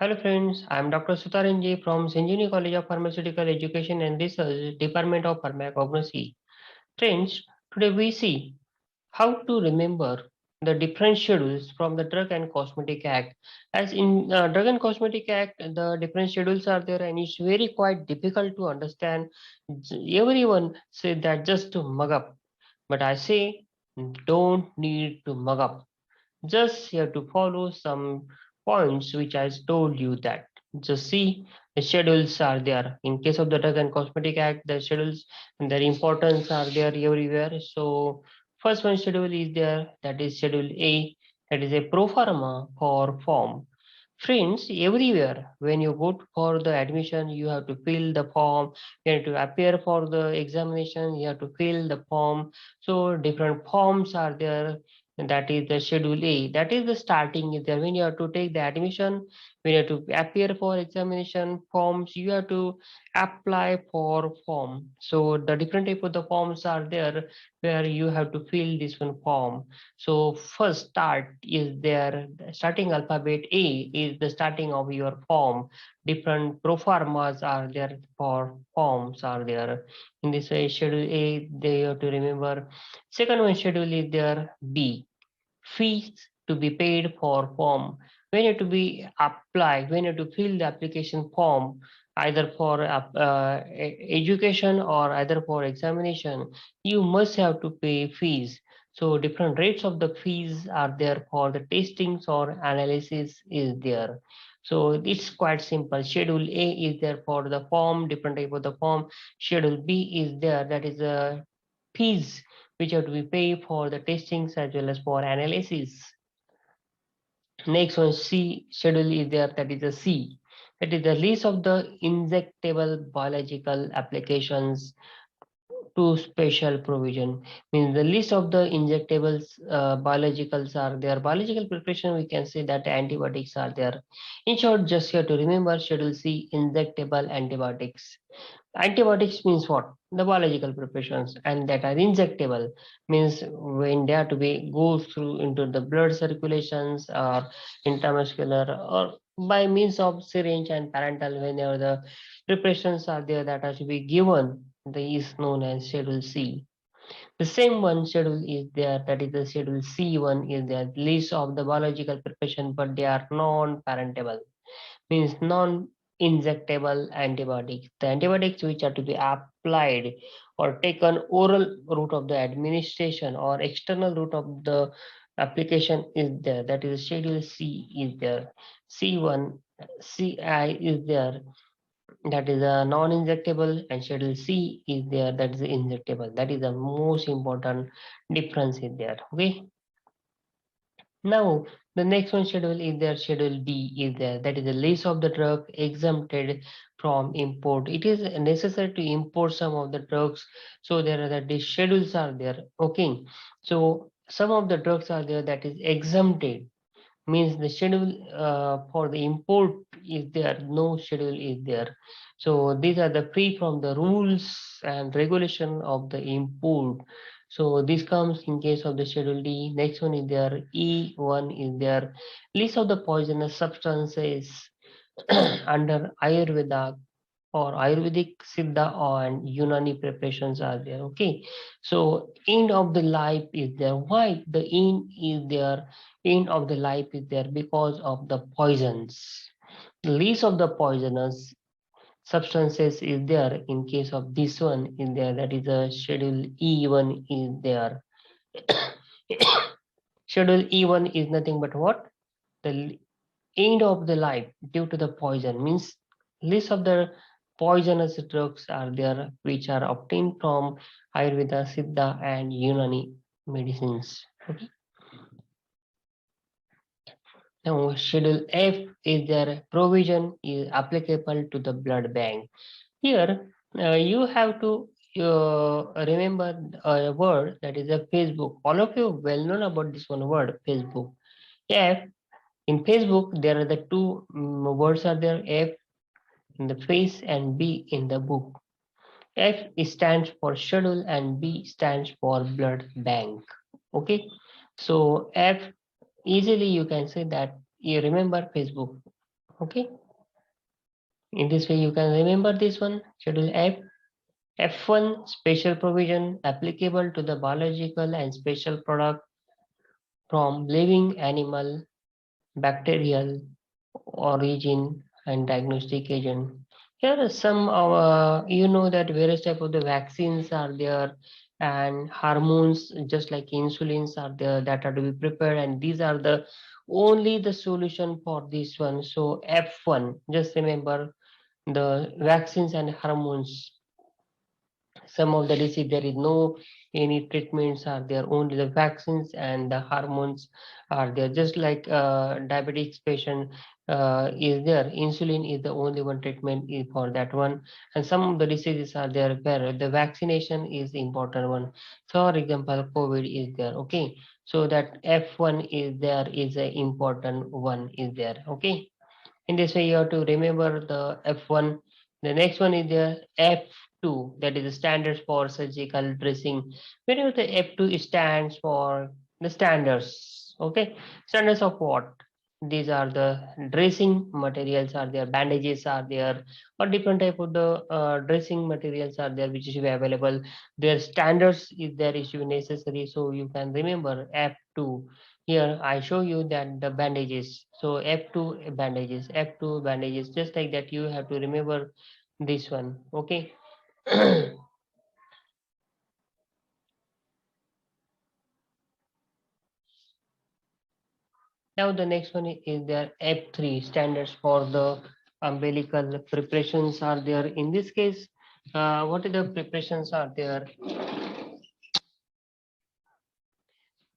Hello friends, I am Dr. Sutaranji from Sanjini College of Pharmaceutical Education and Research, Department of Pharmacognosy. Friends, today we see how to remember the different schedules from the Drug and Cosmetic Act. As in Drug and Cosmetic Act, the different schedules are there and it's very quite difficult to understand. Everyone said that just to mug up, but I say don't need to mug up. Just you have to follow some points which I told you that. Just see the schedules are there. In case of the Drug and Cosmetic Act, the schedules and their importance are there everywhere. So first one schedule is there, that is Schedule A, that is a pro forma for form. Friends, everywhere when you go for the admission, you have to fill the form. You have to appear for the examination. You have to fill the form. So different forms are there, and that is the schedule A. That is the starting is there when you have to take the admission, when you have to appear for examination forms, you have to apply for form. So the different type of the forms are there where you have to fill this one form. So first start is there, the starting alphabet A is the starting of your form. Different proformas are there for forms are there. In this way, schedule A, they have to remember. Second one schedule is there B, fees to be paid for form. When you to be applied, when you to fill the application form, either for education or either for examination, you must have to pay fees. So different rates of the fees are there for the testings or analysis is there. So it's quite simple. Schedule A is there for the form, different type of the form. Schedule B is there, that is a fees which have to be paid for the testings as well as for analysis. Next one, C schedule is there, that is a C. That is the list of the injectable biological applications to special provision. Means the list of the injectables, biologicals are there. Biological preparation, we can say that antibiotics are there. In short, just here to remember, schedule C, injectable antibiotics. Antibiotics means what? The biological preparations, and that are injectable means when they are to be go through into the blood circulations or intramuscular or by means of syringe and parental whenever the preparations are there that are to be given, the is known as schedule C. The same one schedule is there, that is the schedule C1 is there, list of the biological preparation, but they are non-parentable means non-injectable antibiotics. The antibiotics which are to be applied or taken oral route of the administration or external route of the application is there. That is schedule C is there. C1, CI is there. That is a non-injectable, and schedule C is there. That is injectable. That is the most important difference is there. Okay. Now, the next one schedule is there, schedule B is there. That is the list of the drug exempted from import. It is necessary to import some of the drugs. So there are the schedules are there. Okay. So some of the drugs are there that is exempted. Means the schedule for the import is there, no schedule is there. So these are the free from the rules and regulation of the import. So this comes in case of the schedule D. Next one is there, E1 is there, list of the poisonous substances under Ayurveda or Ayurvedic, Siddha and Unani preparations are there. Okay. So end of the life is there. Why the end is there? End of the life is there because of the poisons. The list of the poisonous substances is there in case of this one is there. That is the schedule E1 is there. Schedule E1 is nothing but what? The end of the life due to the poison means list of the poisonous drugs are there which are obtained from Ayurveda, Siddha and Unani medicines. Okay. Now schedule F is their provision is applicable to the blood bank. Here you have to remember a word that is a Facebook. All of you well known about this one word, Facebook. F in Facebook there are the two words are there, F in the face and B in the book. F stands for schedule and B stands for blood bank. Okay, so F easily you can say that you remember Facebook. Okay. In this way, you can remember this one. Schedule F. F1 special provision applicable to the biological and special product from living animal, bacterial origin and diagnostic agent. Here are some of you know that various type of the vaccines are there and hormones just like insulins are there that are to be prepared, and these are the only the solution for this one. So F1, just remember the vaccines and hormones. Some of the disease there is no any treatments are there, only the vaccines and the hormones are there, just like diabetes patient is there, insulin is the only one treatment for that one. And some of the diseases are there where the vaccination is the important one. So for example COVID is there. Okay, so that F1 is there is a important one is there. Okay, in this way, you have to remember the F1. The next one is the F2, that is the standards for surgical dressing. Whenever the F2 stands for the standards, okay? Standards of what? These are the dressing materials are there, bandages are there, or different type of the dressing materials are there which is available. Their standards is there is necessary, so you can remember F2. Here I show you that the bandages. So F2 bandages, F2 bandages, just like that you have to remember this one. Okay. Now the next one is there F3 standards for the umbilical preparations are there. In this case, what are the preparations are there?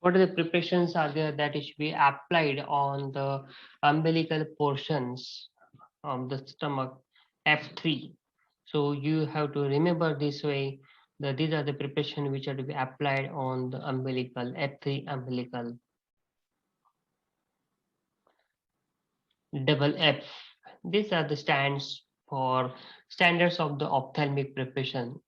What are the preparations are there that is to be applied on the umbilical portions of the stomach? F3. So you have to remember this way that these are the preparation which are to be applied on the umbilical, F3 umbilical. Double F. These are the stands for standards of the ophthalmic preparation.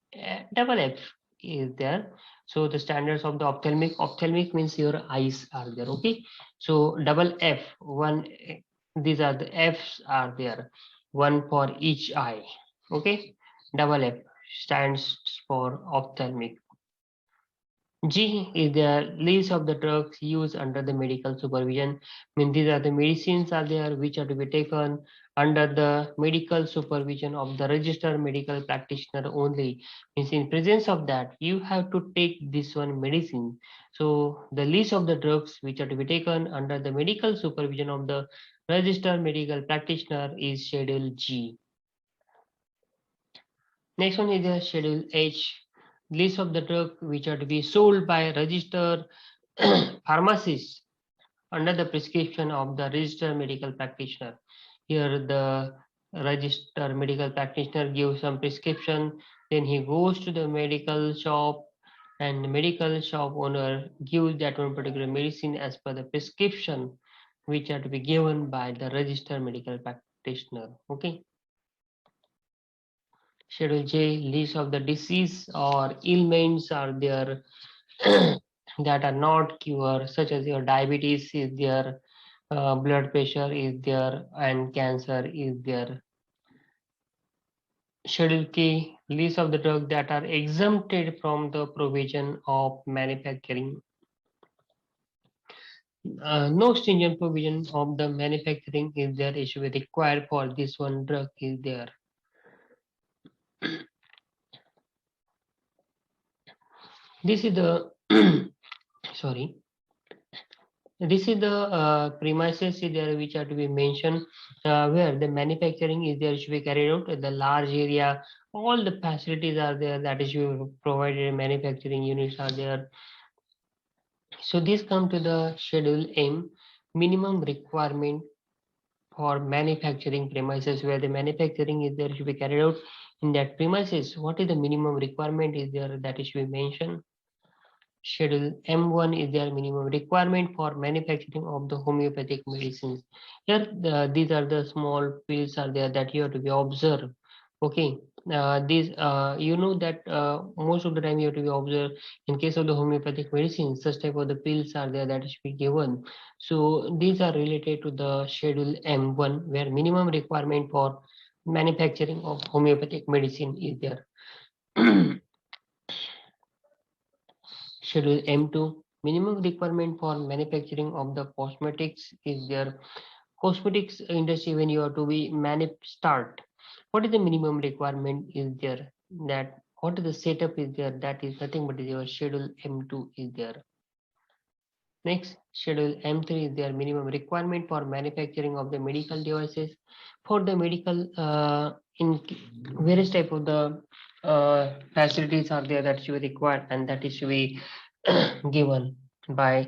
Double F is there. So the standards of the ophthalmic means your eyes are there. Okay. So double F, one, these are the Fs are there, one for each eye. Okay. Double F stands for ophthalmic. G is the list of the drugs used under the medical supervision. I mean, these are the medicines are there which are to be taken under the medical supervision of the registered medical practitioner only. Means in presence of that, you have to take this one medicine. So the list of the drugs which are to be taken under the medical supervision of the registered medical practitioner is Schedule G. Next one is the Schedule H, list of the drug which are to be sold by registered pharmacists under the prescription of the registered medical practitioner. Here the registered medical practitioner gives some prescription, then he goes to the medical shop and the medical shop owner gives that one particular medicine as per the prescription which are to be given by the registered medical practitioner. Okay. Schedule J, list of the disease or ailments are there that are not cured, such as your diabetes is there, blood pressure is there, and cancer is there. Schedule K, list of the drugs that are exempted from the provision of manufacturing. No stringent provision of the manufacturing is there, is required for this one drug is there. This is the sorry. This is the premises is there which are to be mentioned, where the manufacturing is there should be carried out at the large area. All the facilities are there that is provided. Manufacturing units are there. So this come to the Schedule M, minimum requirement for manufacturing premises, where the manufacturing is there should be carried out in that premises. What is the minimum requirement is there that is should be mentioned? Schedule M1 is their minimum requirement for manufacturing of the homeopathic medicines. Here, these are the small pills are there that you have to be observed. Okay. You know that most of the time you have to be observed in case of the homeopathic medicine, such type of the pills are there that should be given. So these are related to the schedule M1, where minimum requirement for manufacturing of homeopathic medicine is there. Schedule M2, minimum requirement for manufacturing of the cosmetics is there. Cosmetics industry, when you have to be start, what is the minimum requirement is there, that what is the setup is there, that is nothing but your schedule M2 is there. Next, schedule M3 is their minimum requirement for manufacturing of the medical devices. For the medical, in various type of the facilities are there that should be required, and that is to be given by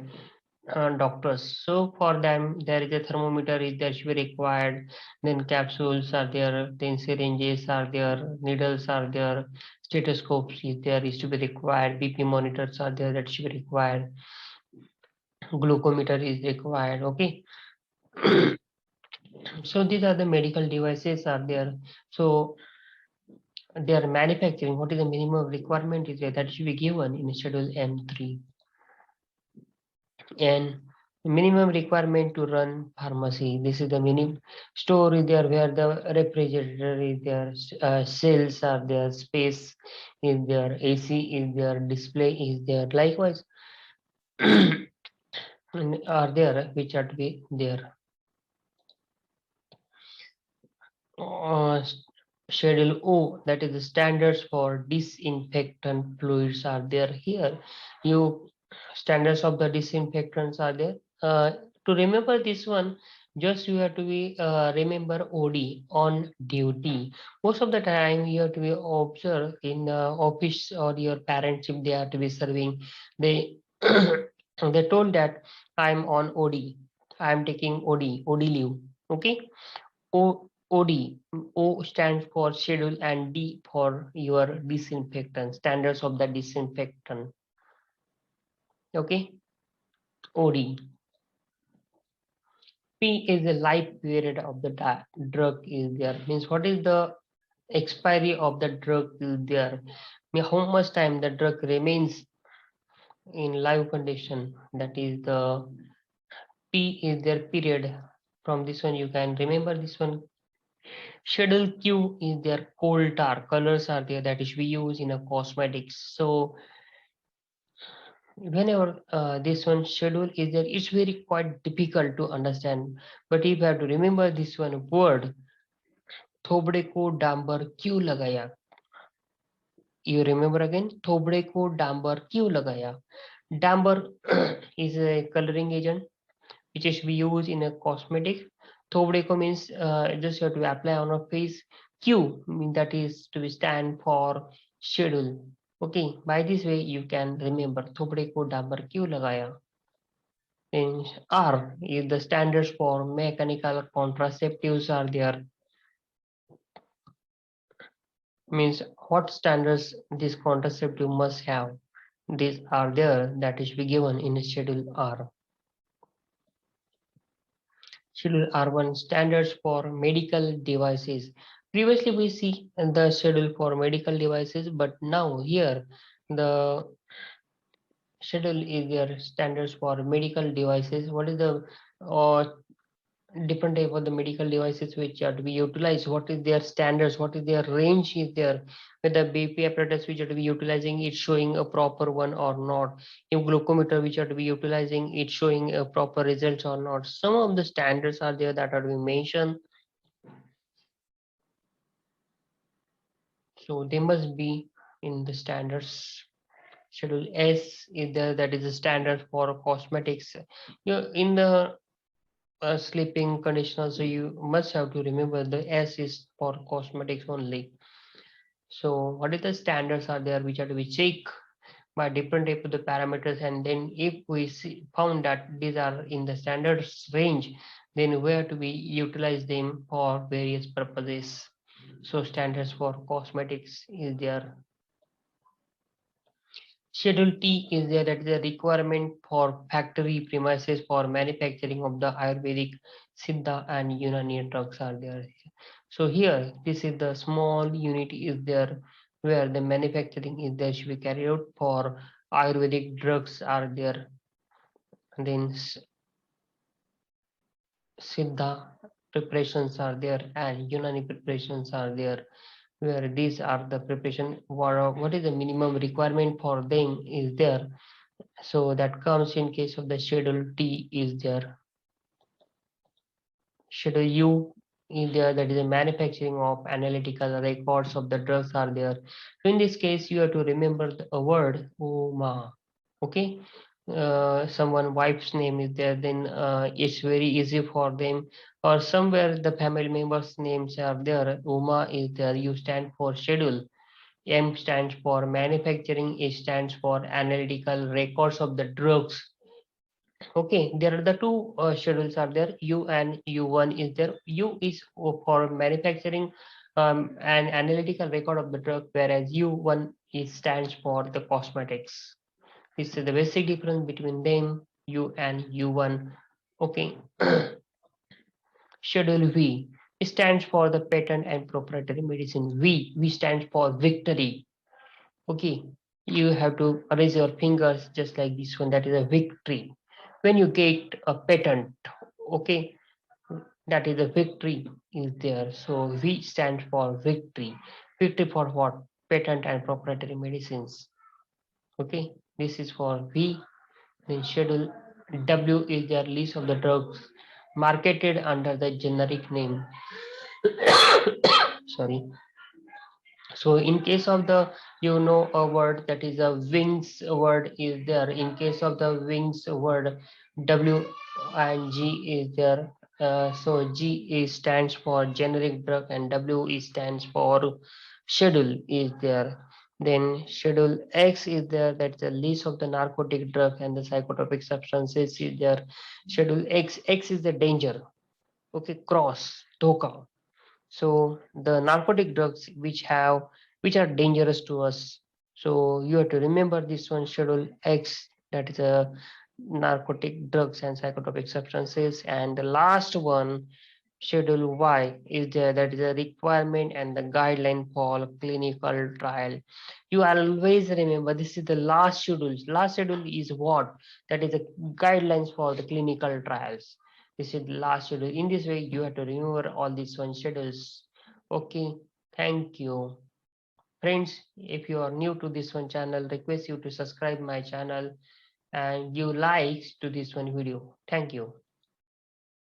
doctors. So for them, there is a thermometer is there should be required. Then capsules are there. Then syringes are there. Needles are there. Stethoscopes is there is to be required. BP monitors are there that should be required. Glucometer is required. Okay. So these are the medical devices are there. So they are manufacturing. What is the minimum requirement is there that should be given in Schedule M3. And minimum requirement to run pharmacy. This is the minimum store is there where the refrigerator is there, cells are there, space is there, AC is there, display is there. Likewise, are there which are to be there. Uh, Schedule O, that is the standards for disinfectant fluids are there here. You standards of the disinfectants are there. To remember this one, just you have to be remember OD, on duty. Most of the time you have to be observed in office or your parents if they have to be serving. They they told that I'm on OD. I'm taking OD leave. Okay. OD. O stands for schedule and D for your disinfectant, standards of the disinfectant. Okay, OD. P is the life period of the drug is there. Means what is the expiry of the drug is there. Mean how much time the drug remains in live condition. That is the P is their period. From this one you can remember this one. Schedule Q is their coal tar. Colors are there that is we use in a cosmetics. So whenever this one schedule is there, it's very quite difficult to understand. But if you have to remember this one word, थोबड़े को डांबर क्यों लगाया? You remember again, थोबड़े को डांबर क्यों लगाया? Damper is a coloring agent which is we use in a cosmetic. Thobdeko means just you have to apply on a face. Q means that is to be stand for schedule. Okay, by this way you can remember Thobdeko damper Q lagaya. Then R is the standards for mechanical contraceptives are there. Means what standards this contraceptive must have. These are there that is be given in schedule R. Schedule R1 standards for medical devices. Previously, we see the schedule for medical devices, but now here the schedule is their standards for medical devices. What is the uh, different type of the medical devices which are to be utilized? What is their standards? What is their range? Is there with the BP apparatus which are to be utilizing it showing a proper one or not? If glucometer which are to be utilizing it showing a proper results or not? Some of the standards are there that are to be mentioned. So they must be in the standards. Schedule S is there, that is the standard for cosmetics. In the sleeping condition also you must have to remember the S is for cosmetics only. So what is the standards are there which are to be checked by different type of the parameters, and then if we found that these are in the standards range, then we have to be utilize them for various purposes. So standards for cosmetics is there. Schedule T is there, that is a requirement for factory premises for manufacturing of the Ayurvedic Siddha and Unani drugs are there. So here, this is the small unit is there where the manufacturing is there should be carried out for Ayurvedic drugs are there. And then Siddha preparations are there and Unani preparations are there where these are the preparation what is the minimum requirement for them is there. So that comes in case of the schedule T is there. Schedule U is there, that is a manufacturing of analytical records of the drugs are there. So in this case, you have to remember a word Uma. Okay, someone wife's name is there, then it's very easy for them. Or somewhere the family members' names are there. Uma is there. You stand for schedule. M stands for manufacturing. A stands for analytical records of the drugs. Okay, there are the two schedules are there. U and U1 is there. U is for manufacturing and analytical record of the drug, whereas U1 is stands for the cosmetics. This is the basic difference between them, U and U1. Okay. Schedule V stands for the patent and proprietary medicine. V stands for victory. Okay, you have to raise your fingers just like this one. That is a victory. When you get a patent, okay, that is a victory is there. So V stands for victory. Victory for what? Patent and proprietary medicines. Okay, this is for V. Then schedule W is the list of the drugs marketed under the generic name. Sorry. So in case of the a word that is a wings word is there. In case of the wings word, W and G is there. So G is stands for generic drug and W is stands for schedule is there. Then schedule X is there. That's the list of the narcotic drug and the psychotropic substances is there. Schedule X is the danger. Okay, cross, Dhoka. So the narcotic drugs which are dangerous to us. So you have to remember this one, schedule X, that is a narcotic drugs and psychotropic substances, and the last one, schedule Y, is there, that is a requirement and the guideline for clinical trial. You always remember this is the last schedule. Last schedule is what? That is the guidelines for the clinical trials. This is the last schedule. In this way, you have to remember all these one schedules. Okay, thank you. Friends, if you are new to this one channel, request you to subscribe my channel and give likes to this one video. Thank you.